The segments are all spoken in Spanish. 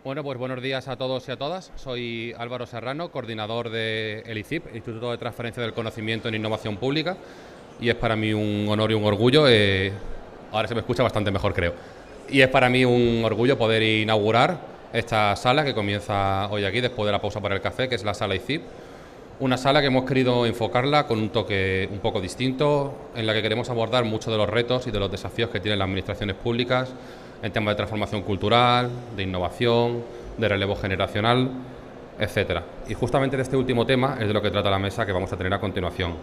Bueno, pues buenos días a todos y a todas. Soy Álvaro Serrano, coordinador del ICIP, Instituto de Transferencia del Conocimiento en Innovación Pública, y es para mí un honor y un orgullo, ahora se me escucha bastante mejor creo, y es para mí un orgullo poder inaugurar esta sala que comienza hoy aquí después de la pausa para el café, que es la sala ICIP. Una sala que hemos querido enfocarla con un toque un poco distinto, en la que queremos abordar muchos de los retos y de los desafíos que tienen las administraciones públicas en temas de transformación cultural, de innovación, de relevo generacional, etcétera. Y justamente de este último tema es de lo que trata la mesa que vamos a tener a continuación,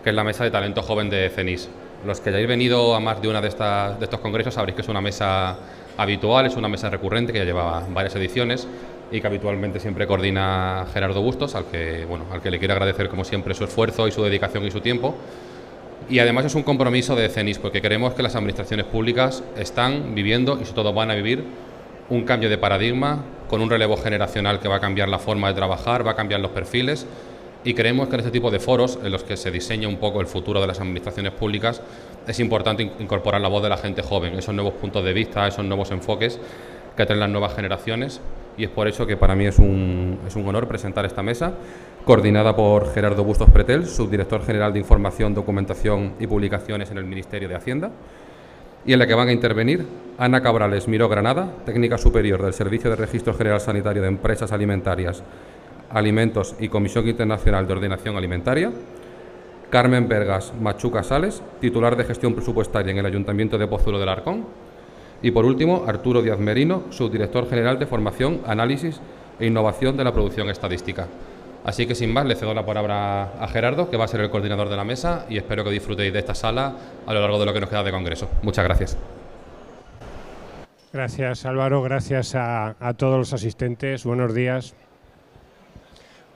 que es la mesa de talento joven de CENIS. Los que ya hayáis venido a más de una de estos congresos sabréis que es una mesa habitual, es una mesa recurrente que ya lleva varias ediciones y que habitualmente siempre coordina Gerardo Bustos, al que le quiero agradecer como siempre su esfuerzo y su dedicación y su tiempo. Y además es un compromiso de CENIS, porque creemos que las administraciones públicas están viviendo y sobre todo van a vivir un cambio de paradigma con un relevo generacional que va a cambiar la forma de trabajar, va a cambiar los perfiles, y creemos que en este tipo de foros en los que se diseña un poco el futuro de las administraciones públicas es importante incorporar la voz de la gente joven, esos nuevos puntos de vista, esos nuevos enfoques que traen las nuevas generaciones, y es por eso que para mí es un honor presentar esta mesa, coordinada por Gerardo Bustos Pretel, subdirector general de Información, Documentación y Publicaciones en el Ministerio de Hacienda, y en la que van a intervenir Ana Cabrales Miró Granada, técnica superior del Servicio de Registro General Sanitario de Empresas Alimentarias, Alimentos y Comisión Internacional de Ordenación Alimentaria; Carmen Vergas Machuca Sales, titular de Gestión Presupuestaria en el Ayuntamiento de Pozuelo del Arcón; y por último, Arturo Díaz Merino, subdirector general de Formación, Análisis e Innovación de la Producción Estadística. Así que sin más, le cedo la palabra a Gerardo, que va a ser el coordinador de la mesa, y espero que disfrutéis de esta sala a lo largo de lo que nos queda de congreso. Muchas gracias. Gracias, Álvaro. Gracias a todos los asistentes. Buenos días.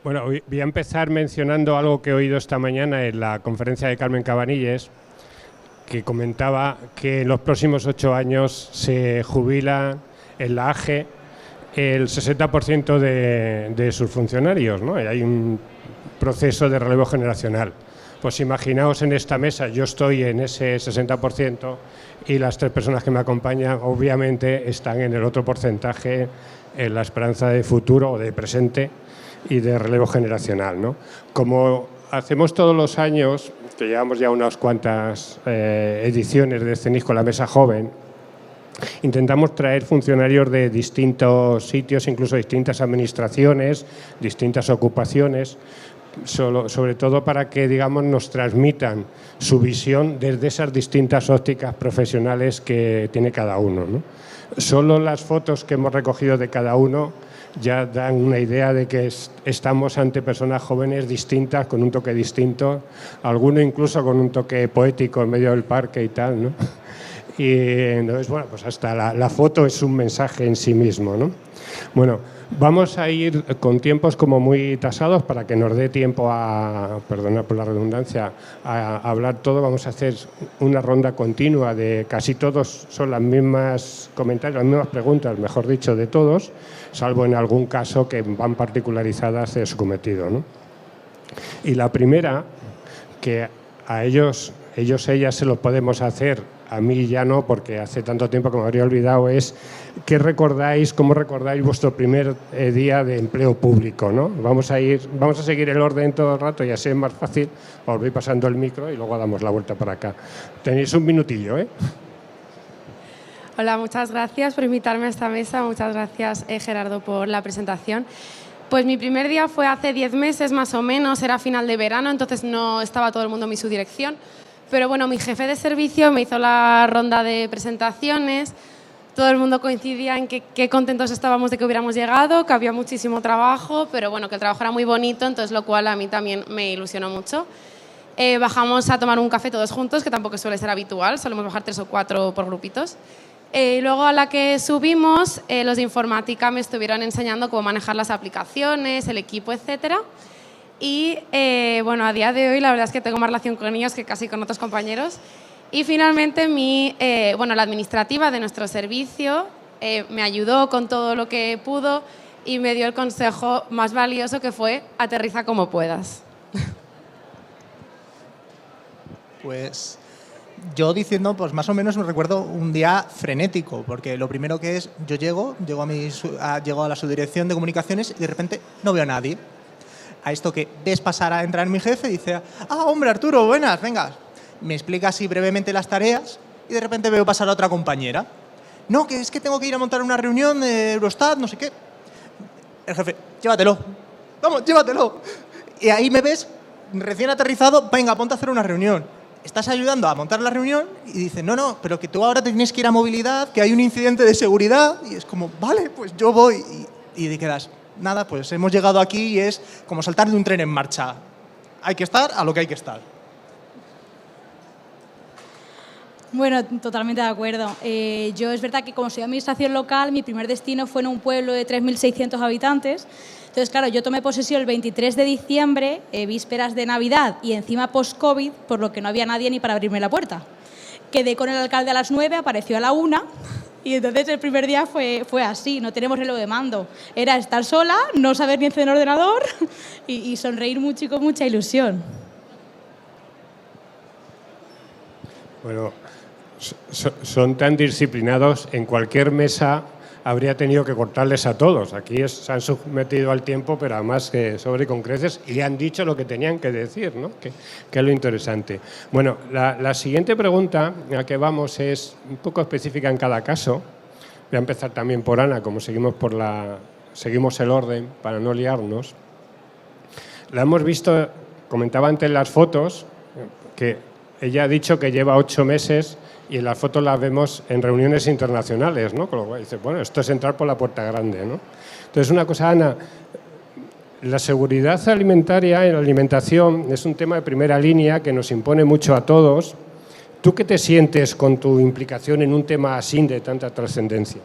Bueno, voy a empezar mencionando algo que he oído esta mañana en la conferencia de Carmen Cabanilles, que comentaba que en los próximos 8 años se jubila en la AGE el 60% de sus funcionarios, ¿no? Y hay un proceso de relevo generacional. Pues imaginaos en esta mesa, yo estoy en ese 60% y las 3 personas que me acompañan obviamente están en el otro porcentaje, en la esperanza de futuro o de presente y de relevo generacional, ¿no? Como hacemos todos los años, que llevamos ya unas cuantas ediciones de CENIS con la Mesa Joven, intentamos traer funcionarios de distintos sitios, incluso distintas administraciones, distintas ocupaciones, sobre todo para que, digamos, nos transmitan su visión desde esas distintas ópticas profesionales que tiene cada uno, ¿no? Solo las fotos que hemos recogido de cada uno ya dan una idea de que estamos ante personas jóvenes distintas, con un toque distinto, alguno incluso con un toque poético en medio del parque y tal, ¿no? Y entonces, bueno, pues hasta la foto es un mensaje en sí mismo, ¿no? Bueno, vamos a ir con tiempos como muy tasados para que nos dé tiempo a, perdona por la redundancia, a hablar todo. Vamos a hacer una ronda continua de casi todos, son las mismas comentarios, las mismas preguntas, mejor dicho, de todos, salvo en algún caso que van particularizadas de su cometido, ¿no? Y la primera, que a ellas se lo podemos hacer, a mí ya no, porque hace tanto tiempo que me habría olvidado, es cómo recordáis vuestro primer día de empleo público, ¿no? Vamos a seguir el orden todo el rato y así es más fácil. Os voy pasando el micro y luego damos la vuelta para acá. Tenéis un minutillo, ¿eh? Hola, muchas gracias por invitarme a esta mesa. Muchas gracias, Gerardo, por la presentación. Pues mi primer día fue hace 10 meses más o menos, era final de verano, entonces no estaba todo el mundo en mi subdirección. Pero bueno, mi jefe de servicio me hizo la ronda de presentaciones, todo el mundo coincidía en que qué contentos estábamos de que hubiéramos llegado, que había muchísimo trabajo, pero bueno, que el trabajo era muy bonito, entonces lo cual a mí también me ilusionó mucho. Bajamos a tomar un café todos juntos, que tampoco suele ser habitual, solemos bajar 3 o 4 por grupitos. Y luego a la que subimos, los de informática me estuvieron enseñando cómo manejar las aplicaciones, el equipo, etcétera. Y bueno, a día de hoy la verdad es que tengo más relación con ellos que casi con otros compañeros. Y finalmente la administrativa de nuestro servicio me ayudó con todo lo que pudo y me dio el consejo más valioso, que fue: aterriza como puedas. Pues yo diciendo, pues más o menos me recuerdo un día frenético, porque lo primero que es, yo llego a la subdirección de comunicaciones y de repente no veo a nadie. A esto que ves pasar a entrar mi jefe y dice, hombre, Arturo, buenas, venga. Me explica así brevemente las tareas y de repente veo pasar a otra compañera. No, que es que tengo que ir a montar una reunión de Eurostat, no sé qué. El jefe, llévatelo. Vamos, llévatelo. Y ahí me ves, recién aterrizado, venga, ponte a hacer una reunión. Estás ayudando a montar la reunión y dice, no, pero que tú ahora te tienes que ir a movilidad, que hay un incidente de seguridad. Y es como, vale, pues yo voy. Y te quedas, nada, pues hemos llegado aquí y es como saltar de un tren en marcha. Hay que estar a lo que hay que estar. Bueno, totalmente de acuerdo. Yo es verdad que como soy de administración local, mi primer destino fue en un pueblo de 3.600 habitantes. Entonces, claro, yo tomé posesión el 23 de diciembre, vísperas de Navidad y encima post-COVID, por lo que no había nadie ni para abrirme la puerta. Quedé con el alcalde a las 9, apareció a la 1 y entonces el primer día fue así, no tenemos reloj de mando. Era estar sola, no saber ni encender el ordenador y sonreír mucho y con mucha ilusión. Bueno, son tan disciplinados, en cualquier mesa habría tenido que cortarles a todos. Aquí se han sometido al tiempo, pero además que sobre con creces, y han dicho lo que tenían que decir, ¿no? Que es lo interesante. Bueno, la siguiente pregunta a que vamos es un poco específica en cada caso. Voy a empezar también por Ana, como seguimos el orden para no liarnos. La hemos visto, comentaba antes en las fotos, que ella ha dicho que lleva 8 meses y en las fotos las vemos en reuniones internacionales, ¿no? Con lo cual dice, bueno, esto es entrar por la puerta grande, ¿no? Entonces, una cosa, Ana, la seguridad alimentaria y la alimentación es un tema de primera línea que nos impone mucho a todos. ¿Tú qué te sientes con tu implicación en un tema así de tanta trascendencia?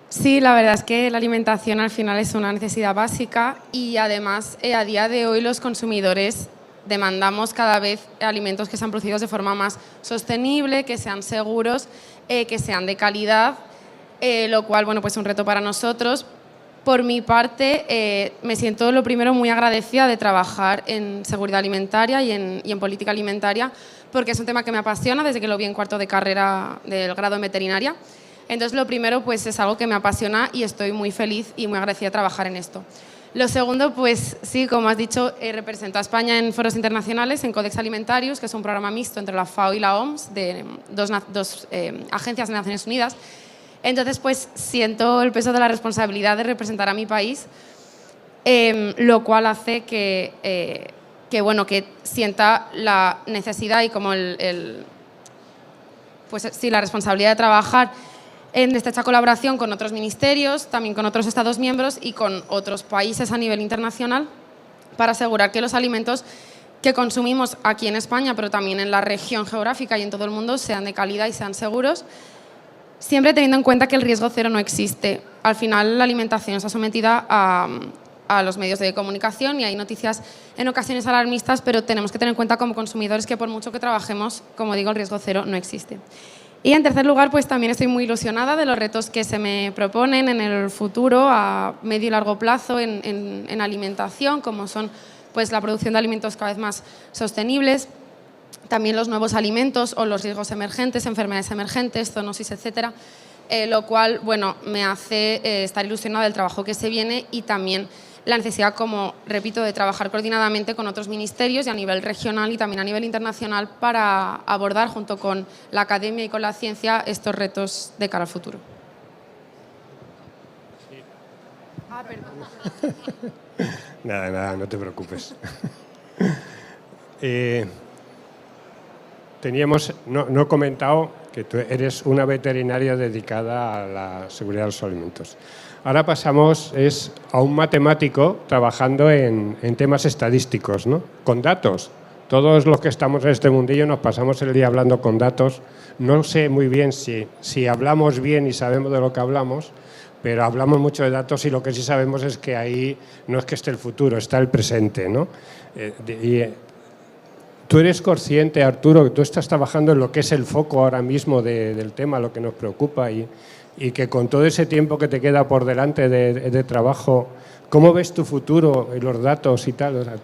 Sí, la verdad es que la alimentación al final es una necesidad básica y además a día de hoy los consumidores demandamos cada vez alimentos que sean producidos de forma más sostenible, que sean seguros, que sean de calidad, lo cual, bueno, pues es un reto para nosotros. Por mi parte, me siento lo primero muy agradecida de trabajar en seguridad alimentaria y en política alimentaria, porque es un tema que me apasiona desde que lo vi en cuarto de carrera del grado en veterinaria. Entonces, lo primero, pues es algo que me apasiona y estoy muy feliz y muy agradecida de trabajar en esto. Lo segundo, pues sí, como has dicho, represento a España en foros internacionales, en Codex Alimentarius, que es un programa mixto entre la FAO y la OMS, de dos agencias de Naciones Unidas. Entonces, pues siento el peso de la responsabilidad de representar a mi país, lo cual hace que sienta la necesidad y como pues sí, la responsabilidad de trabajar en estrecha colaboración con otros ministerios, también con otros Estados miembros y con otros países a nivel internacional para asegurar que los alimentos que consumimos aquí en España, pero también en la región geográfica y en todo el mundo, sean de calidad y sean seguros, siempre teniendo en cuenta que el riesgo cero no existe. Al final, la alimentación está sometida a los medios de comunicación y hay noticias en ocasiones alarmistas, pero tenemos que tener en cuenta como consumidores que por mucho que trabajemos, como digo, el riesgo cero no existe. Y en tercer lugar, pues también estoy muy ilusionada de los retos que se me proponen en el futuro a medio y largo plazo en alimentación, como son pues, la producción de alimentos cada vez más sostenibles, también los nuevos alimentos o los riesgos emergentes, enfermedades emergentes, zoonosis, etcétera, lo cual bueno, me hace estar ilusionada del trabajo que se viene y también la necesidad, como repito, de trabajar coordinadamente con otros ministerios y a nivel regional y también a nivel internacional para abordar junto con la academia y con la ciencia estos retos de cara al futuro. Perdón. Nada, no te preocupes. No he comentado que tú eres una veterinaria dedicada a la seguridad de los alimentos. Ahora pasamos a un matemático trabajando en temas estadísticos, ¿no? Con datos. Todos los que estamos en este mundillo nos pasamos el día hablando con datos. No sé muy bien si hablamos bien y sabemos de lo que hablamos, pero hablamos mucho de datos y lo que sí sabemos es que ahí no es que esté el futuro, está el presente, ¿no? ¿Tú eres consciente, Arturo, que tú estás trabajando en lo que es el foco ahora mismo del tema, lo que nos preocupa y que con todo ese tiempo que te queda por delante de trabajo, ¿Cómo ves tu futuro y los datos y tal? O sea,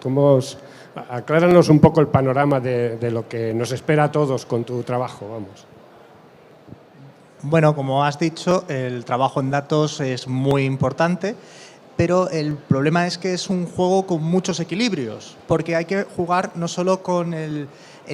acláranos un poco el panorama de lo que nos espera a todos con tu trabajo, vamos. Bueno, como has dicho, el trabajo en datos es muy importante, pero el problema es que es un juego con muchos equilibrios, porque hay que jugar no solo con el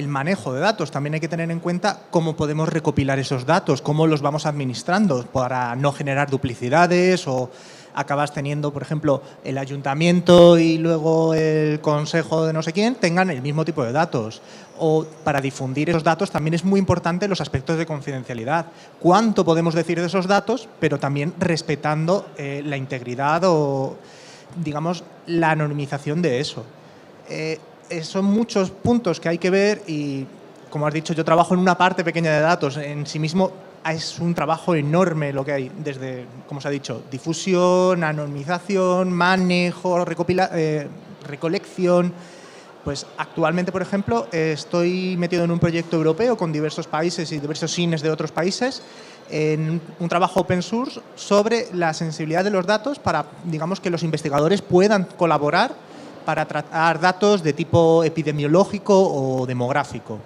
manejo de datos, también hay que tener en cuenta cómo podemos recopilar esos datos, cómo los vamos administrando para no generar duplicidades o acabas teniendo, por ejemplo, el ayuntamiento y luego el consejo de no sé quién tengan el mismo tipo de datos. O para difundir esos datos también es muy importante los aspectos de confidencialidad. ¿Cuánto podemos decir de esos datos, pero también respetando la integridad o, digamos, la anonimización de eso? Son muchos puntos que hay que ver y, como has dicho, yo trabajo en una parte pequeña de datos. En sí mismo es un trabajo enorme lo que hay, desde, como se ha dicho, difusión, anonimización, manejo, recolección. Pues actualmente, por ejemplo, estoy metido en un proyecto europeo con diversos países y diversos cines de otros países en un trabajo open source sobre la sensibilidad de los datos para, digamos, que los investigadores puedan colaborar para tratar datos de tipo epidemiológico o demográfico.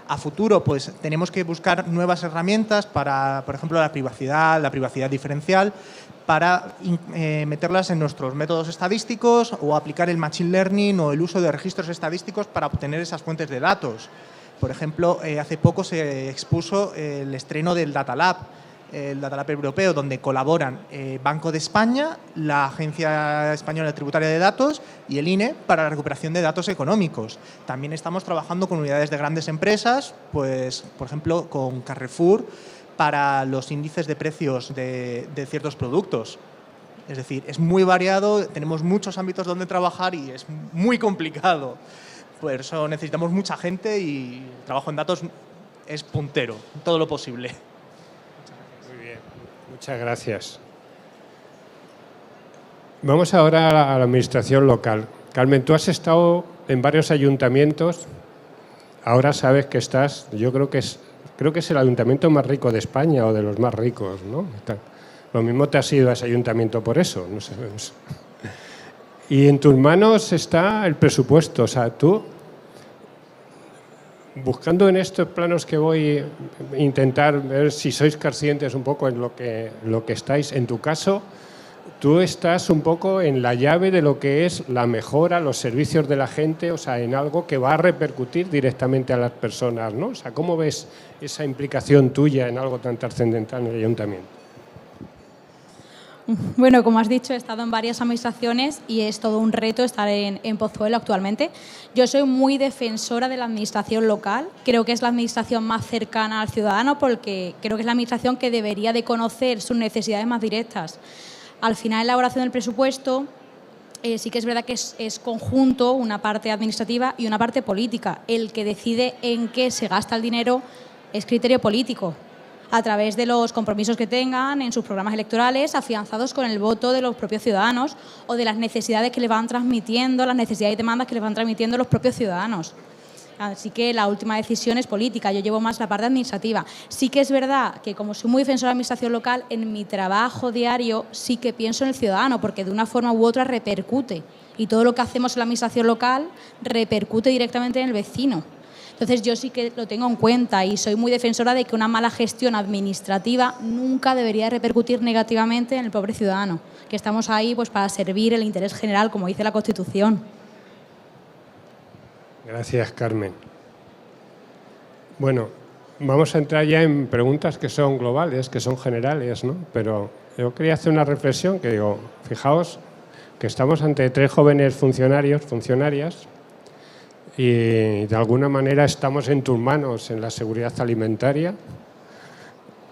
A futuro, pues tenemos que buscar nuevas herramientas para, por ejemplo, la privacidad diferencial, para meterlas en nuestros métodos estadísticos o aplicar el machine learning o el uso de registros estadísticos para obtener esas fuentes de datos. Por ejemplo, hace poco se expuso el estreno del Data Lab, el Data Lab europeo, donde colaboran Banco de España, la Agencia Española Tributaria de Datos y el INE para la recuperación de datos económicos. También estamos trabajando con unidades de grandes empresas, pues, por ejemplo, con Carrefour, para los índices de precios de ciertos productos. Es decir, es muy variado, tenemos muchos ámbitos donde trabajar y es muy complicado. Por eso necesitamos mucha gente y el trabajo en datos es puntero, todo lo posible. Muy bien, muchas gracias. Vamos ahora a la administración local. Carmen, tú has estado en varios ayuntamientos, ahora sabes que estás, yo creo que es el ayuntamiento más rico de España o de los más ricos, ¿no? Lo mismo te has ido a ese ayuntamiento por eso, no sé. Y en tus manos está el presupuesto, o sea, tú, buscando en estos planos que voy a intentar ver si sois conscientes un poco en lo que estáis, en tu caso, tú estás un poco en la llave de lo que es la mejora, los servicios de la gente, o sea, en algo que va a repercutir directamente a las personas, ¿no? O sea, ¿cómo ves esa implicación tuya en algo tan trascendental en el ayuntamiento? Bueno, como has dicho, he estado en varias administraciones y es todo un reto estar en Pozuelo actualmente. Yo soy muy defensora de la administración local. Creo que es la administración más cercana al ciudadano porque creo que es la administración que debería de conocer sus necesidades más directas. Al final, en la elaboración del presupuesto, sí que es verdad que es conjunto, una parte administrativa y una parte política. El que decide en qué se gasta el dinero es criterio político, a través de los compromisos que tengan en sus programas electorales, afianzados con el voto de los propios ciudadanos o de las necesidades que le van transmitiendo, las necesidades y demandas que le van transmitiendo los propios ciudadanos. Así que la última decisión es política, yo llevo más la parte administrativa. Sí que es verdad que como soy muy defensora de la administración local, en mi trabajo diario sí que pienso en el ciudadano, porque de una forma u otra repercute. Y todo lo que hacemos en la administración local repercute directamente en el vecino. Entonces yo sí que lo tengo en cuenta y soy muy defensora de que una mala gestión administrativa nunca debería repercutir negativamente en el pobre ciudadano, que estamos ahí pues para servir el interés general, como dice la Constitución. Gracias, Carmen. Bueno, vamos a entrar ya en preguntas que son globales, que son generales, ¿no? Pero yo quería hacer una reflexión que digo, fijaos que estamos ante 3 jóvenes funcionarias, y de alguna manera estamos en tus manos en la seguridad alimentaria.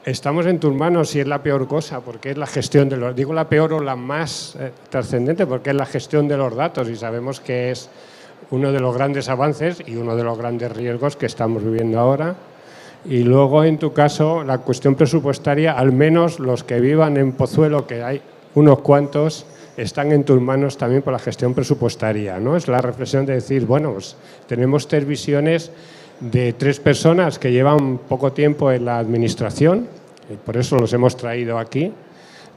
Estamos en tus manos y es la peor cosa, porque es la gestión de los... Digo la peor o la más trascendente, porque es la gestión de los datos y sabemos que es uno de los grandes avances y uno de los grandes riesgos que estamos viviendo ahora. Y luego, en tu caso, la cuestión presupuestaria, al menos los que vivan en Pozuelo, que hay unos cuantos, están en tus manos también por la gestión presupuestaria, ¿no? Es la reflexión de decir, bueno, pues tenemos 3 visiones de 3 personas que llevan poco tiempo en la administración, y por eso los hemos traído aquí,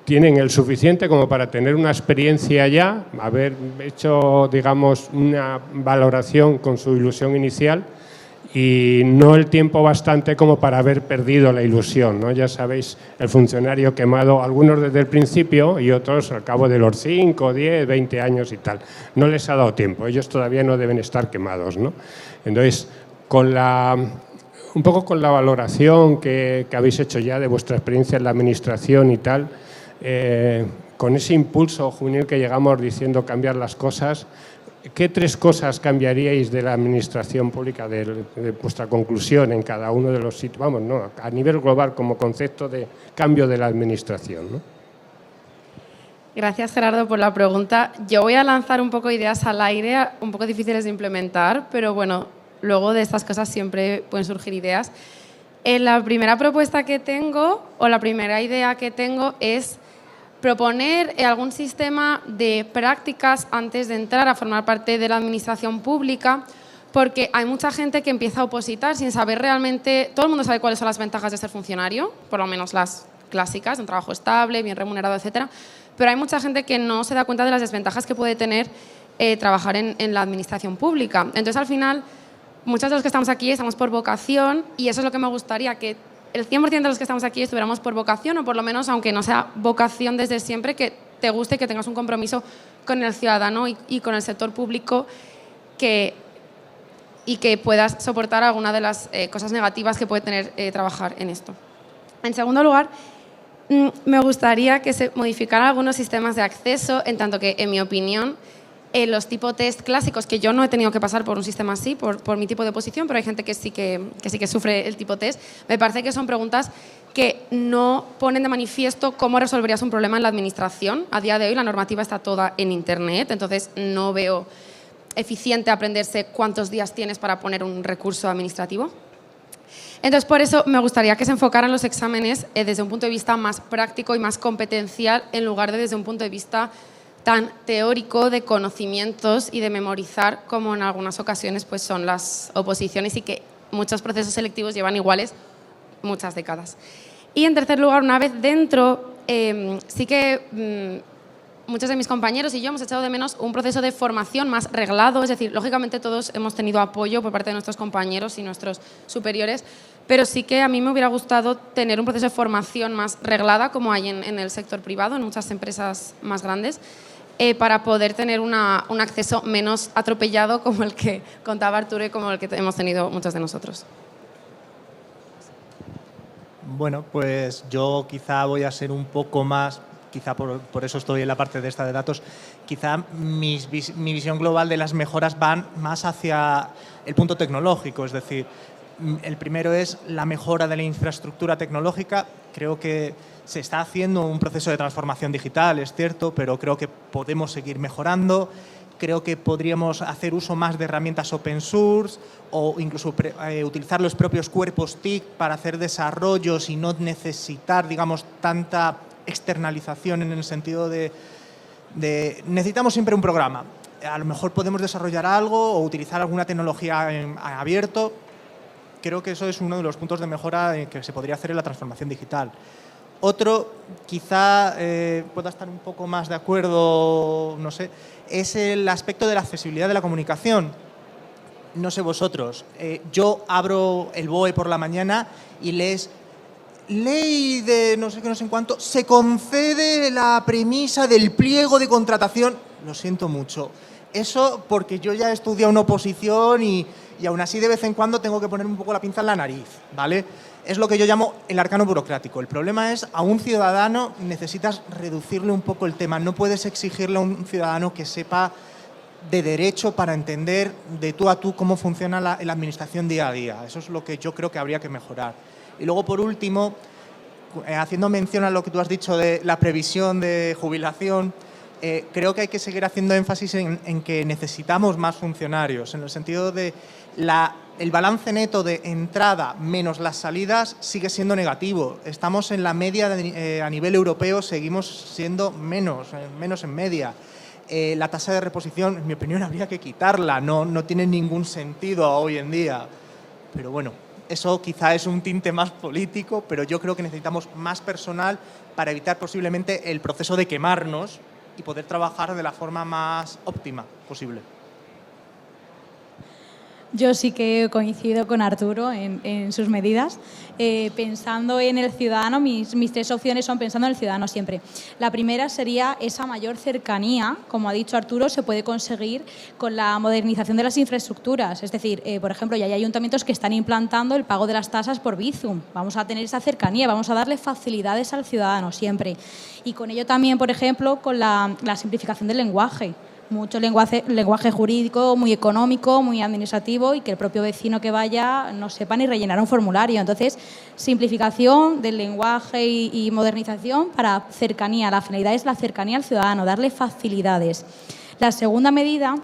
tienen el suficiente como para tener una experiencia ya, haber hecho, digamos, una valoración con su ilusión inicial y no el tiempo bastante como para haber perdido la ilusión, ¿no? Ya sabéis, el funcionario quemado, algunos desde el principio y otros al cabo de los 5, 10, 20 años y tal. No les ha dado tiempo, ellos todavía no deben estar quemados, ¿no? Entonces, un poco con la valoración que habéis hecho ya de vuestra experiencia en la administración y tal, con ese impulso juvenil que llegamos diciendo cambiar las cosas, ¿qué 3 cosas cambiaríais de la administración pública, de vuestra conclusión en cada uno de los sitios? Vamos, no, a nivel global como concepto de cambio de la administración, ¿no? Gracias, Gerardo, por la pregunta. Yo voy a lanzar un poco ideas al aire, un poco difíciles de implementar, pero bueno, luego de estas cosas siempre pueden surgir ideas. La primera propuesta que tengo, o la primera idea que tengo, es proponer algún sistema de prácticas antes de entrar a formar parte de la administración pública, porque hay mucha gente que empieza a opositar sin saber realmente. Todo el mundo sabe cuáles son las ventajas de ser funcionario, por lo menos las clásicas, un trabajo estable, bien remunerado, etcétera, pero hay mucha gente que no se da cuenta de las desventajas que puede tener trabajar en la administración pública. Entonces, al final, muchos de los que estamos aquí estamos por vocación, y eso es lo que me gustaría, que el 100% de los que estamos aquí estuviéramos por vocación, o por lo menos, aunque no sea vocación desde siempre, que te guste y que tengas un compromiso con el ciudadano y con el sector público, y que puedas soportar alguna de las cosas negativas que puede tener trabajar en esto. En segundo lugar, me gustaría que se modificaran algunos sistemas de acceso, en tanto que, en mi opinión, los tipo test clásicos, que yo no he tenido que pasar por un sistema así, por mi tipo de posición, pero hay gente que sí que sufre el tipo test, me parece que son preguntas que no ponen de manifiesto cómo resolverías un problema en la administración. A día de hoy la normativa está toda en Internet, entonces no veo eficiente aprenderse cuántos días tienes para poner un recurso administrativo. Entonces, por eso me gustaría que se enfocaran los exámenes desde un punto de vista más práctico y más competencial, en lugar de desde un punto de vista tan teórico de conocimientos y de memorizar, como en algunas ocasiones pues son las oposiciones, y que muchos procesos selectivos llevan iguales muchas décadas. Y en tercer lugar, una vez dentro, sí que muchos de mis compañeros y yo hemos echado de menos un proceso de formación más reglado, es decir, lógicamente todos hemos tenido apoyo por parte de nuestros compañeros y nuestros superiores, pero sí que a mí me hubiera gustado tener un proceso de formación más reglada, como hay en el sector privado, en muchas empresas más grandes, para poder tener un acceso menos atropellado, como el que contaba Arturo y como el que hemos tenido muchos de nosotros. Bueno, pues yo quizá voy a ser un poco más, quizá por eso estoy en la parte de esta de datos, quizá mi visión global de las mejoras van más hacia el punto tecnológico, es decir, el primero es la mejora de la infraestructura tecnológica. Creo que se está haciendo un proceso de transformación digital, es cierto, pero creo que podemos seguir mejorando. Creo que podríamos hacer uso más de herramientas open source o incluso utilizar los propios cuerpos TIC para hacer desarrollos y no necesitar, digamos, tanta externalización, en el sentido de necesitamos siempre un programa. A lo mejor podemos desarrollar algo o utilizar alguna tecnología abierto. Creo que eso es uno de los puntos de mejora que se podría hacer en la transformación digital. Otro, quizá pueda estar un poco más de acuerdo, no sé, es el aspecto de la accesibilidad de la comunicación. No sé vosotros, yo abro el BOE por la mañana y lees ley de no sé qué, no sé en cuánto, se concede la premisa del pliego de contratación. Lo siento mucho. Eso porque yo ya he estudiado una oposición y aún así de vez en cuando tengo que ponerme un poco la pinza en la nariz, ¿vale? Es lo que yo llamo el arcano burocrático. El problema es, a un ciudadano necesitas reducirle un poco el tema. No puedes exigirle a un ciudadano que sepa de derecho para entender de tú a tú cómo funciona la administración día a día. Eso es lo que yo creo que habría que mejorar. Y luego, por último, haciendo mención a lo que tú has dicho de la previsión de jubilación, creo que hay que seguir haciendo énfasis en que necesitamos más funcionarios, en el sentido de el balance neto de entrada menos las salidas sigue siendo negativo. Estamos en la media a nivel europeo, seguimos siendo menos en media. La tasa de reposición, en mi opinión, habría que quitarla, no tiene ningún sentido hoy en día. Pero bueno, eso quizá es un tinte más político, pero yo creo que necesitamos más personal para evitar posiblemente el proceso de quemarnos y poder trabajar de la forma más óptima posible. Yo sí que coincido con Arturo en sus medidas. Pensando en el ciudadano, mis tres opciones son pensando en el ciudadano siempre. La primera sería esa mayor cercanía, como ha dicho Arturo, se puede conseguir con la modernización de las infraestructuras. Es decir, por ejemplo, ya hay ayuntamientos que están implantando el pago de las tasas por Bizum. Vamos a tener esa cercanía, vamos a darle facilidades al ciudadano siempre. Y con ello también, por ejemplo, con la simplificación del lenguaje. Mucho lenguaje jurídico, muy económico, muy administrativo y que el propio vecino que vaya no sepa ni rellenar un formulario. Entonces, simplificación del lenguaje y modernización para cercanía. La finalidad es la cercanía al ciudadano, darle facilidades. La segunda medida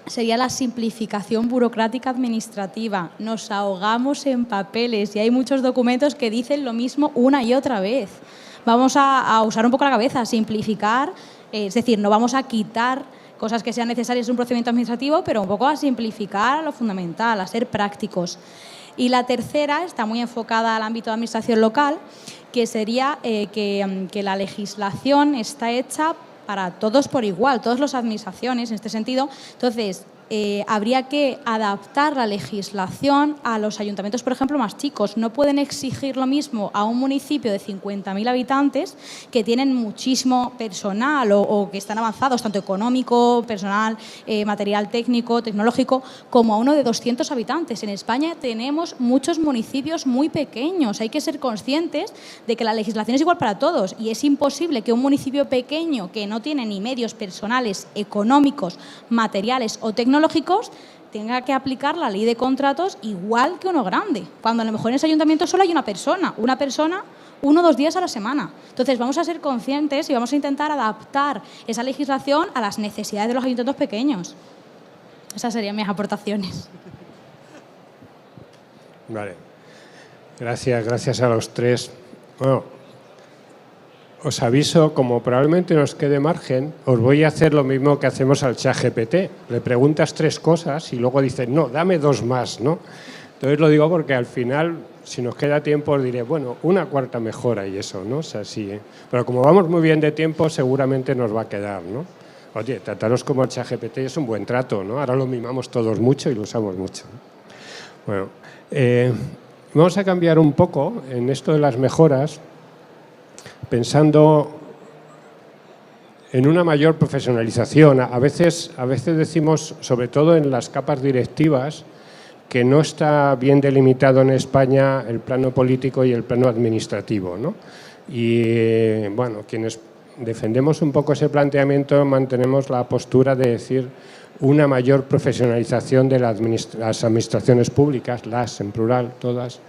sería la simplificación burocrática administrativa. Nos ahogamos en papeles y hay muchos documentos que dicen lo mismo una y otra vez. Vamos a usar un poco la cabeza, simplificar, es decir, no vamos a quitar cosas que sean necesarias en un procedimiento administrativo, pero un poco a simplificar a lo fundamental, a ser prácticos. Y la tercera está muy enfocada al ámbito de administración local, que sería que la legislación está hecha para todos por igual, todas las administraciones en este sentido. Entonces, habría que adaptar la legislación a los ayuntamientos, por ejemplo, más chicos. No pueden exigir lo mismo a un municipio de 50.000 habitantes que tienen muchísimo personal o que están avanzados, tanto económico, personal, material técnico, tecnológico, como a uno de 200 habitantes. En España tenemos muchos municipios muy pequeños. Hay que ser conscientes de que la legislación es igual para todos y es imposible que un municipio pequeño que no tiene ni medios personales, económicos, materiales o tecnológicos tenga que aplicar la ley de contratos igual que uno grande, cuando a lo mejor en ese ayuntamiento solo hay una persona, 1 o 2 días a la semana. Entonces vamos a ser conscientes y vamos a intentar adaptar esa legislación a las necesidades de los ayuntamientos pequeños. Esas serían mis aportaciones. Vale. Gracias a los tres. Bueno, os aviso, como probablemente nos quede margen, os voy a hacer lo mismo que hacemos al ChatGPT. Le preguntas 3 cosas y luego dices, no, dame 2 más, ¿no? Entonces lo digo porque al final, si nos queda tiempo, os diré, bueno, 1/4 mejora y eso, ¿no? O sea, sí, ¿eh? Pero como vamos muy bien de tiempo, seguramente nos va a quedar, ¿no? Oye, trataros como el ChatGPT es un buen trato, ¿no? Ahora lo mimamos todos mucho y lo usamos mucho, ¿no? Bueno, vamos a cambiar un poco en esto de las mejoras, pensando en una mayor profesionalización. A veces decimos, sobre todo en las capas directivas, que no está bien delimitado en España el plano político y el plano administrativo, ¿no? Y bueno, quienes defendemos un poco ese planteamiento mantenemos la postura de decir una mayor profesionalización de las administraciones públicas, las en plural, todas,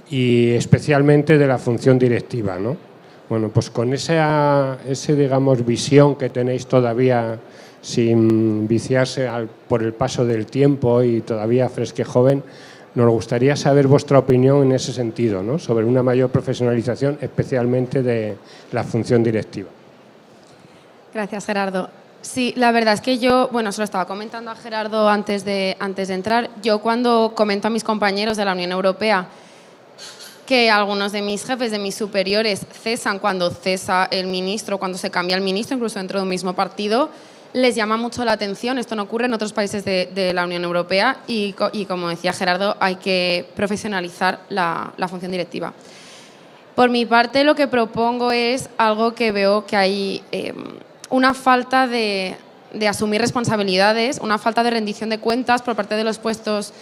y especialmente de la función directiva, ¿no? Bueno, pues con esa digamos, visión que tenéis todavía sin viciarse por el paso del tiempo y todavía fresque joven, nos gustaría saber vuestra opinión en ese sentido, ¿no? Sobre una mayor profesionalización, especialmente de la función directiva. Gracias, Gerardo. Sí, la verdad es que yo, bueno, se lo estaba comentando a Gerardo antes de entrar. Yo cuando comento a mis compañeros de la Unión Europea que algunos de mis jefes, de mis superiores, cesan cuando cesa el ministro, cuando se cambia el ministro, incluso dentro de un mismo partido, les llama mucho la atención. Esto no ocurre en otros países de la Unión Europea y como decía Gerardo, hay que profesionalizar la función directiva. Por mi parte, lo que propongo es algo que veo que hay una falta de asumir responsabilidades, una falta de rendición de cuentas por parte de los puestos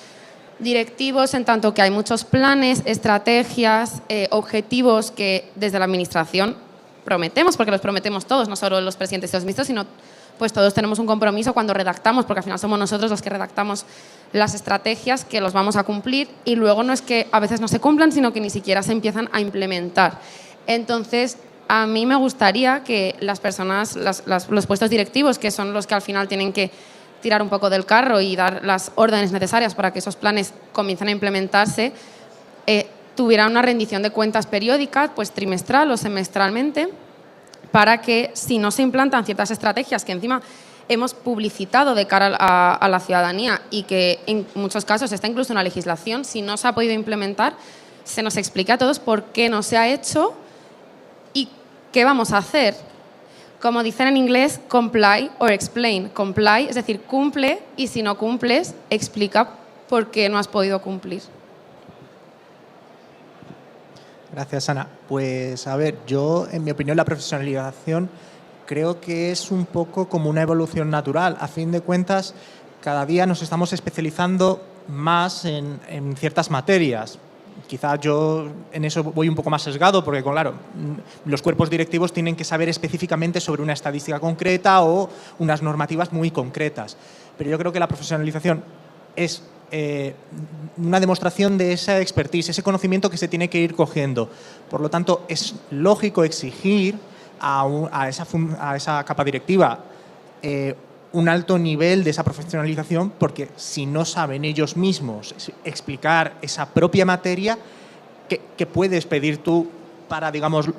directivos, en tanto que hay muchos planes, estrategias, objetivos que desde la Administración prometemos, porque los prometemos todos, no solo los presidentes y los ministros, sino pues todos tenemos un compromiso cuando redactamos, porque al final somos nosotros los que redactamos las estrategias, que los vamos a cumplir y luego no es que a veces no se cumplan, sino que ni siquiera se empiezan a implementar. Entonces, a mí me gustaría que las personas, los puestos directivos, que son los que al final tienen que tirar un poco del carro y dar las órdenes necesarias para que esos planes comiencen a implementarse, tuvieran una rendición de cuentas periódica, pues trimestral o semestralmente, para que si no se implantan ciertas estrategias, que encima hemos publicitado de cara a la ciudadanía y que en muchos casos está incluso en la legislación, si no se ha podido implementar, se nos explique a todos por qué no se ha hecho y qué vamos a hacer. Como dicen en inglés, comply or explain. Comply, es decir, cumple, y si no cumples, explica por qué no has podido cumplir. Gracias, Ana. Pues a ver, yo, en mi opinión, la profesionalización creo que es un poco como una evolución natural. A fin de cuentas, cada día nos estamos especializando más en ciertas materias. Quizás yo en eso voy un poco más sesgado porque, claro, los cuerpos directivos tienen que saber específicamente sobre una estadística concreta o unas normativas muy concretas. Pero yo creo que la profesionalización es una demostración de esa expertise, ese conocimiento que se tiene que ir cogiendo. Por lo tanto, es lógico exigir a esa capa directiva un alto nivel de esa profesionalización, porque si no saben ellos mismos explicar esa propia materia, ¿qué puedes pedir tú para, digamos,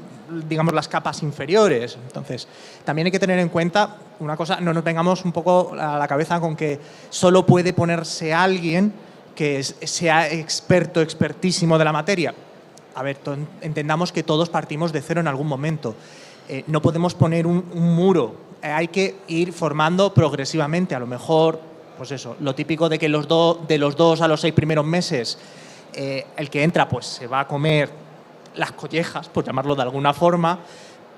las capas inferiores? Entonces, también hay que tener en cuenta una cosa, no nos vengamos un poco a la cabeza con que solo puede ponerse alguien que sea expertísimo de la materia. A ver, entendamos que todos partimos de cero en algún momento. No podemos poner un muro. Hay que ir formando progresivamente. A lo mejor, pues eso, lo típico de que de los 2 a los 6 primeros meses, el que entra pues se va a comer las collejas, por llamarlo de alguna forma,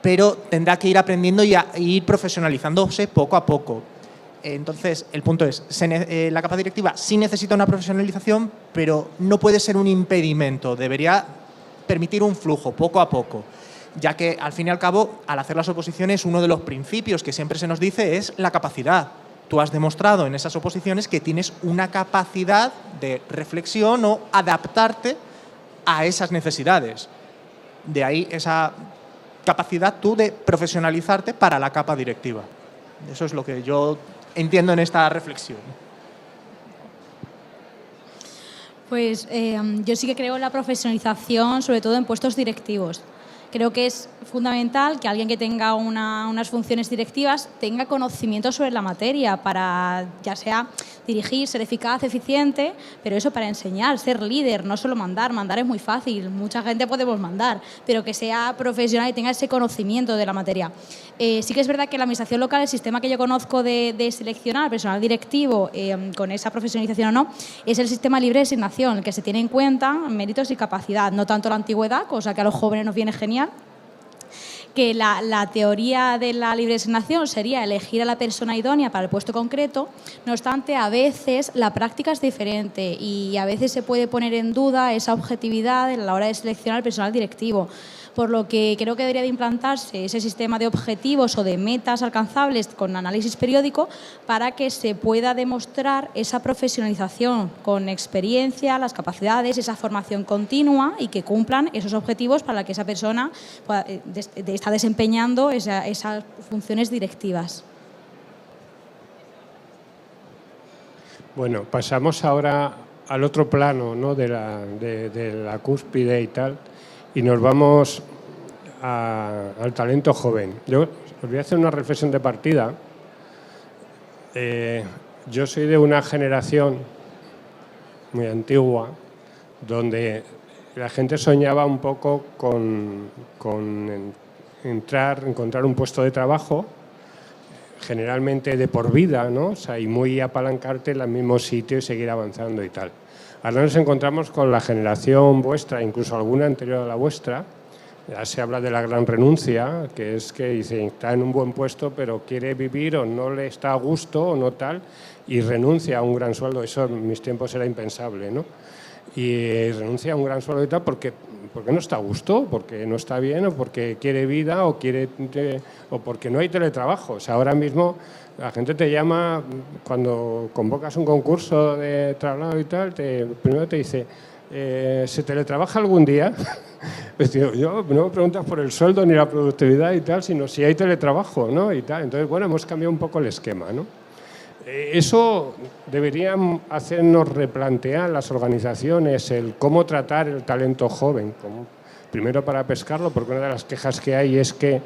pero tendrá que ir aprendiendo y ir profesionalizándose poco a poco. Entonces, el punto es, la capa directiva sí necesita una profesionalización, pero no puede ser un impedimento. Debería permitir un flujo poco a poco, ya que, al fin y al cabo, al hacer las oposiciones, uno de los principios que siempre se nos dice es la capacidad. Tú has demostrado en esas oposiciones que tienes una capacidad de reflexión o adaptarte a esas necesidades. De ahí esa capacidad tú de profesionalizarte para la capa directiva. Eso es lo que yo entiendo en esta reflexión. Pues yo sí que creo en la profesionalización, sobre todo en puestos directivos. Creo que es fundamental que alguien que tenga unas funciones directivas tenga conocimiento sobre la materia para, ya sea dirigir, ser eficaz, eficiente, pero eso para enseñar, ser líder, no solo mandar. Mandar es muy fácil, mucha gente podemos mandar, pero que sea profesional y tenga ese conocimiento de la materia. Sí que es verdad que la administración local, el sistema que yo conozco de seleccionar personal directivo con esa profesionalización o no, es el sistema libre de designación, el que se tiene en cuenta méritos y capacidad, no tanto la antigüedad, cosa que a los jóvenes nos viene genial, que la teoría de la libre designación sería elegir a la persona idónea para el puesto concreto. No obstante, a veces la práctica es diferente y a veces se puede poner en duda esa objetividad a la hora de seleccionar el personal directivo. Por lo que creo que debería de implantarse ese sistema de objetivos o de metas alcanzables con análisis periódico para que se pueda demostrar esa profesionalización con experiencia, las capacidades, esa formación continua y que cumplan esos objetivos para que esa persona está desempeñando esas funciones directivas. Bueno, pasamos ahora al otro plano, ¿no?, de la cúspide y tal, y nos vamos al talento joven. Yo os voy a hacer una reflexión de partida. Yo soy de una generación muy antigua donde la gente soñaba un poco con encontrar un puesto de trabajo, generalmente de por vida, ¿no? O sea, y muy apalancarte en el mismo sitio y seguir avanzando y tal. Ahora nos encontramos con la generación vuestra, incluso alguna anterior a la vuestra. Ya se habla de la gran renuncia, que es que dice, está en un buen puesto, pero quiere vivir o no le está a gusto o no tal, y renuncia a un gran sueldo. Eso en mis tiempos era impensable, ¿no? Y renuncia a un gran sueldo y tal porque no está a gusto, porque no está bien, o porque quiere vida, o porque no hay teletrabajo. O sea, ahora mismo la gente te llama cuando convocas un concurso de traslado y tal, primero te dice, ¿se teletrabaja algún día? Pues, tío, yo no me preguntas por el sueldo ni la productividad y tal, sino si hay teletrabajo, ¿no? Y tal. Entonces, bueno, hemos cambiado un poco el esquema, ¿no? Eso debería hacernos replantear las organizaciones el cómo tratar el talento joven, primero para pescarlo, porque una de las quejas que hay es que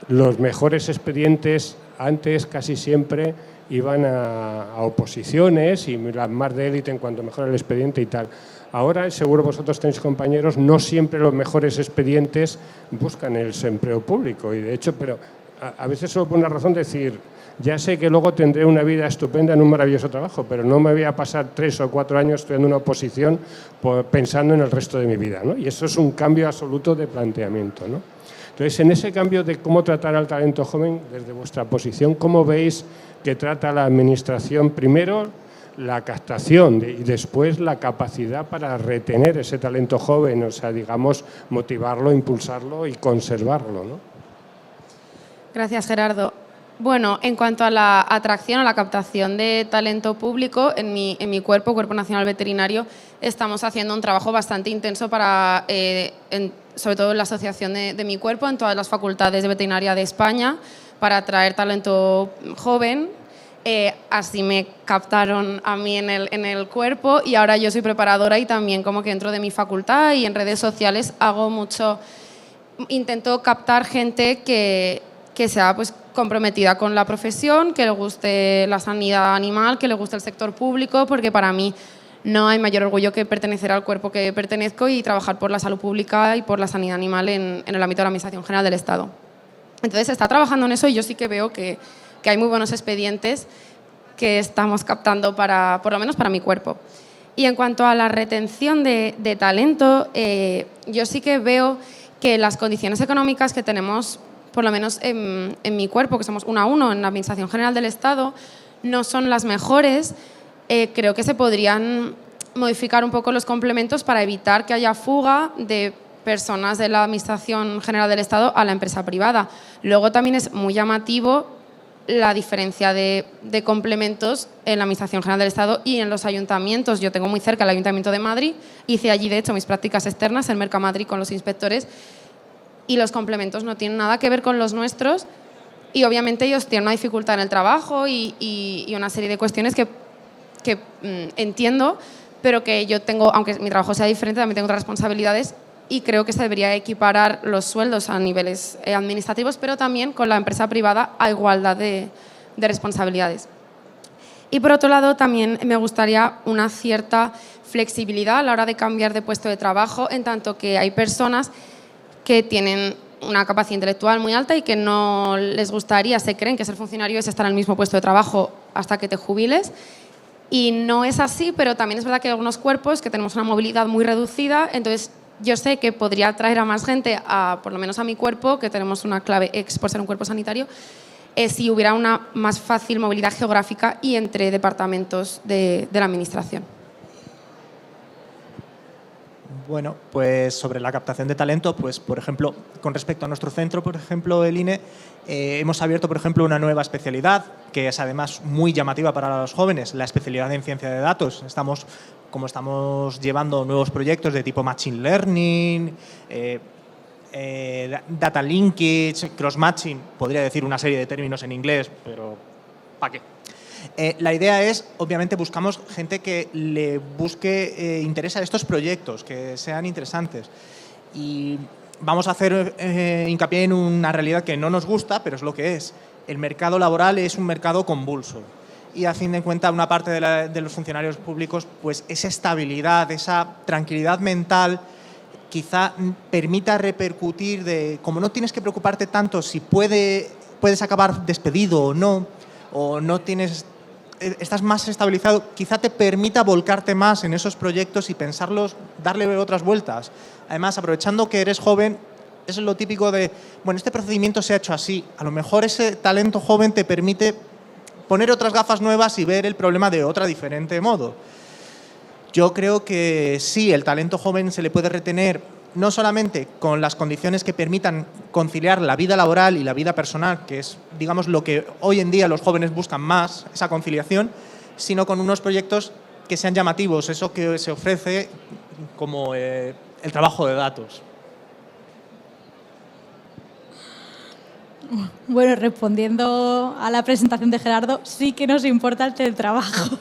los mejores expedientes antes casi siempre iban a oposiciones y las más de élite en cuanto mejora el expediente y tal. Ahora, seguro vosotros tenéis compañeros, no siempre los mejores expedientes buscan el empleo público y de hecho, pero a veces solo por una razón decir, ya sé que luego tendré una vida estupenda en un maravilloso trabajo, pero no me voy a pasar 3 o 4 años estudiando una oposición pensando en el resto de mi vida, ¿no? Y eso es un cambio absoluto de planteamiento, ¿no? Entonces, en ese cambio de cómo tratar al talento joven, desde vuestra posición, ¿cómo veis que trata la Administración primero la captación y después la capacidad para retener ese talento joven, o sea, digamos, motivarlo, impulsarlo y conservarlo, ¿no? Gracias, Gerardo. Bueno, en cuanto a la atracción o la captación de talento público, en mi Cuerpo Nacional Veterinario, estamos haciendo un trabajo bastante intenso para, sobre todo en la asociación de mi cuerpo, en todas las facultades de veterinaria de España, para atraer talento joven. Así me captaron a mí en el cuerpo y ahora yo soy preparadora y también como que dentro de mi facultad y en redes sociales intento captar gente que sea pues comprometida con la profesión, que le guste la sanidad animal, que le guste el sector público, porque para mí no hay mayor orgullo que pertenecer al cuerpo que pertenezco y trabajar por la salud pública y por la sanidad animal en el ámbito de la Administración General del Estado. Entonces, se está trabajando en eso y yo sí que veo que hay muy buenos expedientes que estamos captando por lo menos para mi cuerpo. Y en cuanto a la retención de talento, yo sí que veo que las condiciones económicas que tenemos, por lo menos en mi cuerpo, que somos 1 a 1 en la Administración General del Estado, no son las mejores. Creo que se podrían modificar un poco los complementos para evitar que haya fuga de personas de la Administración General del Estado a la empresa privada. Luego también es muy llamativo la diferencia de complementos en la Administración General del Estado y en los ayuntamientos. Yo tengo muy cerca el Ayuntamiento de Madrid, hice allí de hecho mis prácticas externas en Mercamadrid con los inspectores y los complementos no tienen nada que ver con los nuestros y obviamente ellos tienen una dificultad en el trabajo y una serie de cuestiones que entiendo, pero que yo tengo, aunque mi trabajo sea diferente, también tengo otras responsabilidades y creo que se debería equiparar los sueldos a niveles administrativos, pero también con la empresa privada a igualdad de responsabilidades. Y por otro lado, también me gustaría una cierta flexibilidad a la hora de cambiar de puesto de trabajo, en tanto que hay personas que tienen una capacidad intelectual muy alta y que no les gustaría, se creen que ser funcionario es estar en el mismo puesto de trabajo hasta que te jubiles. Y no es así, pero también es verdad que hay algunos cuerpos que tenemos una movilidad muy reducida, entonces yo sé que podría atraer a más gente, por lo menos a mi cuerpo, que tenemos una clave X por ser un cuerpo sanitario, si hubiera una más fácil movilidad geográfica y entre departamentos de la Administración. Bueno, pues sobre la captación de talento, pues por ejemplo, con respecto a nuestro centro, por ejemplo, el INE, hemos abierto, por ejemplo, una nueva especialidad que es además muy llamativa para los jóvenes, la especialidad en ciencia de datos. Estamos llevando nuevos proyectos de tipo Machine Learning, Data Linkage, Cross Matching, podría decir una serie de términos en inglés, pero ¿para qué? La idea es, obviamente, buscamos gente que le busque interés a estos proyectos, que sean interesantes. Y vamos a hacer hincapié en una realidad que no nos gusta, pero es lo que es. El mercado laboral es un mercado convulso. Y a fin de cuentas, una parte de los funcionarios públicos, pues esa estabilidad, esa tranquilidad mental, quizá permita repercutir de, como no tienes que preocuparte tanto si puedes acabar despedido o no tienes, estás más estabilizado, quizá te permita volcarte más en esos proyectos y pensarlos, darle otras vueltas. Además, aprovechando que eres joven, eso es lo típico de, bueno, este procedimiento se ha hecho así. A lo mejor ese talento joven te permite poner otras gafas nuevas y ver el problema de otro diferente modo. Yo creo que sí, el talento joven se le puede retener no solamente con las condiciones que permitan conciliar la vida laboral y la vida personal, que es, digamos, lo que hoy en día los jóvenes buscan más, esa conciliación, sino con unos proyectos que sean llamativos, eso que se ofrece como el trabajo de datos. Bueno, respondiendo a la presentación de Gerardo, sí que nos importa el teletrabajo.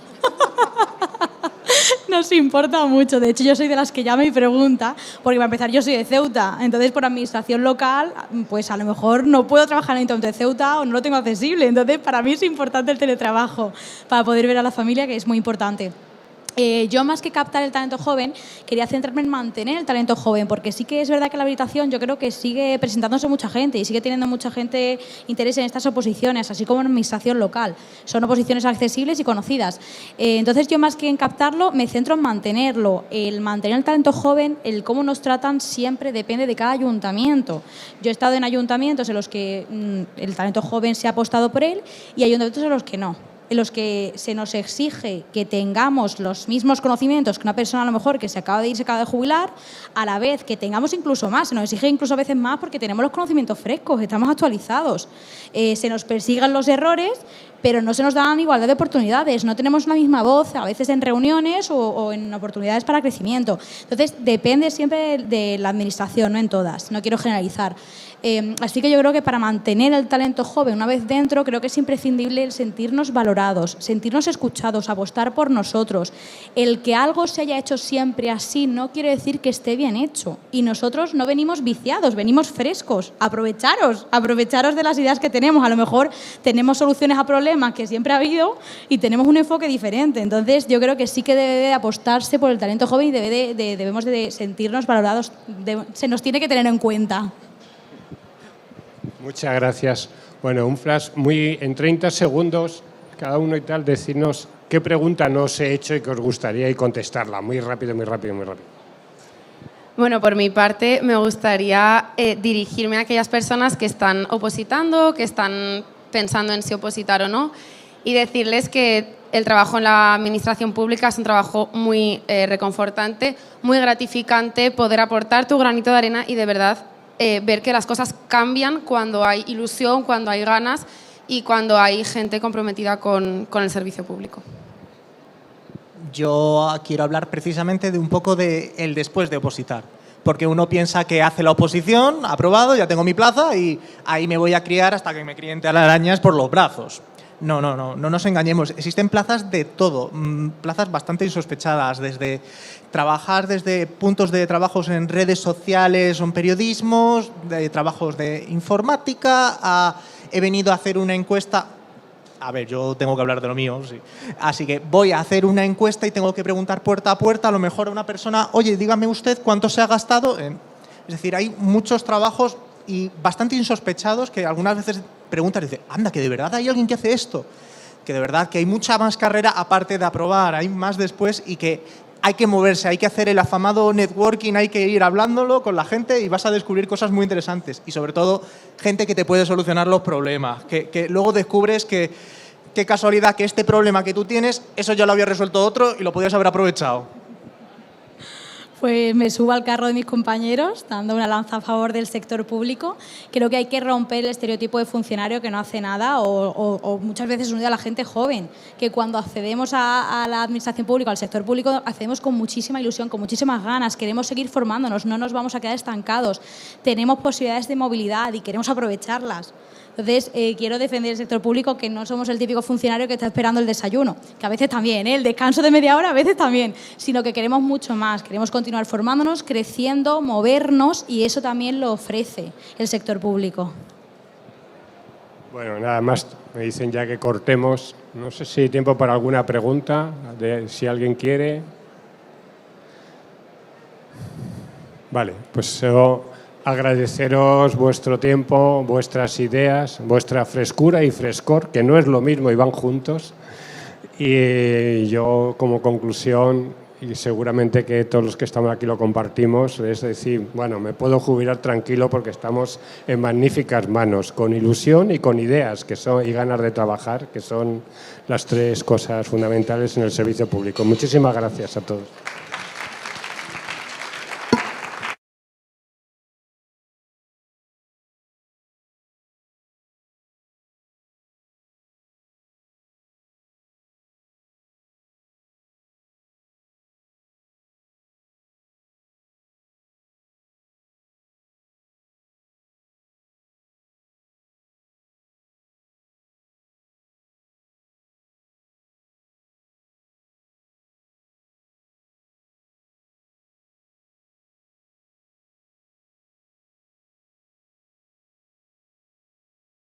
nos importa mucho. De hecho, yo soy de las que llama y pregunta, porque para empezar yo soy de Ceuta, entonces por administración local, pues a lo mejor no puedo trabajar en el Ayuntamiento de Ceuta o no lo tengo accesible. Entonces para mí es importante el teletrabajo para poder ver a la familia, que es muy importante. Yo, más que captar el talento joven, quería centrarme en mantener el talento joven, porque sí que es verdad que la habilitación yo creo que sigue presentándose mucha gente y sigue teniendo mucha gente interés en estas oposiciones, así como en administración local. Son oposiciones accesibles y conocidas. Entonces yo, más que en captarlo, me centro en mantenerlo. El mantener el talento joven, el cómo nos tratan, siempre depende de cada ayuntamiento. Yo he estado en ayuntamientos en los que el talento joven se ha apostado por él y ayuntamientos en los que no, en los que se nos exige que tengamos los mismos conocimientos que una persona a lo mejor que se acaba de jubilar, a la vez que tengamos incluso más, se nos exige incluso a veces más porque tenemos los conocimientos frescos, estamos actualizados. Se nos persigan los errores, pero no se nos dan igualdad de oportunidades, no tenemos la misma voz, a veces en reuniones o en oportunidades para crecimiento. Entonces, depende siempre de la administración, no en todas, no quiero generalizar. Así que yo creo que para mantener el talento joven una vez dentro, creo que es imprescindible el sentirnos valorados, sentirnos escuchados, apostar por nosotros. El que algo se haya hecho siempre así no quiere decir que esté bien hecho. Y nosotros no venimos viciados, venimos frescos. Aprovecharos de las ideas que tenemos. A lo mejor tenemos soluciones a problemas que siempre ha habido y tenemos un enfoque diferente. Entonces yo creo que sí que debe de apostarse por el talento joven y debemos de sentirnos valorados. Se nos tiene que tener en cuenta. Muchas gracias. Bueno, un flash muy en 30 segundos, cada uno y tal, decirnos qué pregunta no os he hecho y que os gustaría y contestarla. Muy rápido, muy rápido, muy rápido. Bueno, por mi parte me gustaría dirigirme a aquellas personas que están opositando, que están pensando en si opositar o no, y decirles que el trabajo en la administración pública es un trabajo muy reconfortante, muy gratificante, poder aportar tu granito de arena y de verdad ver que las cosas cambian cuando hay ilusión, cuando hay ganas y cuando hay gente comprometida con el servicio público. Yo quiero hablar precisamente de un poco de el después de opositar. Porque uno piensa que hace la oposición, aprobado, ya tengo mi plaza y ahí me voy a criar hasta que me críen telarañas por los brazos. No nos engañemos. Existen plazas de todo, plazas bastante insospechadas, desde trabajar desde puntos de trabajos en redes sociales o en periodismos, de trabajos de informática, he venido a hacer una encuesta. A ver, yo tengo que hablar de lo mío, sí. Así que voy a hacer una encuesta y tengo que preguntar puerta a puerta, a lo mejor a una persona, oye, dígame usted cuánto se ha gastado. Es decir, hay muchos trabajos y bastante insospechados que algunas veces preguntas y dices, anda, que de verdad hay alguien que hace esto, que de verdad que hay mucha más carrera aparte de aprobar, hay más después y que hay que moverse, hay que hacer el afamado networking, hay que ir hablándolo con la gente y vas a descubrir cosas muy interesantes y sobre todo gente que te puede solucionar los problemas, que luego descubres que qué casualidad que este problema que tú tienes, eso ya lo había resuelto otro y lo podías haber aprovechado. Pues me subo al carro de mis compañeros, dando una lanza a favor del sector público. Creo que hay que romper el estereotipo de funcionario que no hace nada o muchas veces unir a la gente joven, que cuando accedemos a la administración pública, al sector público, accedemos con muchísima ilusión, con muchísimas ganas, queremos seguir formándonos, no nos vamos a quedar estancados, tenemos posibilidades de movilidad y queremos aprovecharlas. Entonces, quiero defender el sector público, que no somos el típico funcionario que está esperando el desayuno, que a veces también, el descanso de media hora a veces también, sino que queremos mucho más, queremos continuar formándonos, creciendo, movernos y eso también lo ofrece el sector público. Bueno, nada más, me dicen ya que cortemos. No sé si hay tiempo para alguna pregunta, si alguien quiere. Vale, pues yo agradeceros vuestro tiempo, vuestras ideas, vuestra frescura y frescor, que no es lo mismo y van juntos. Y yo, como conclusión, y seguramente que todos los que estamos aquí lo compartimos, es decir, bueno, me puedo jubilar tranquilo porque estamos en magníficas manos, con ilusión y con ideas y ganas de trabajar, que son las tres cosas fundamentales en el servicio público. Muchísimas gracias a todos.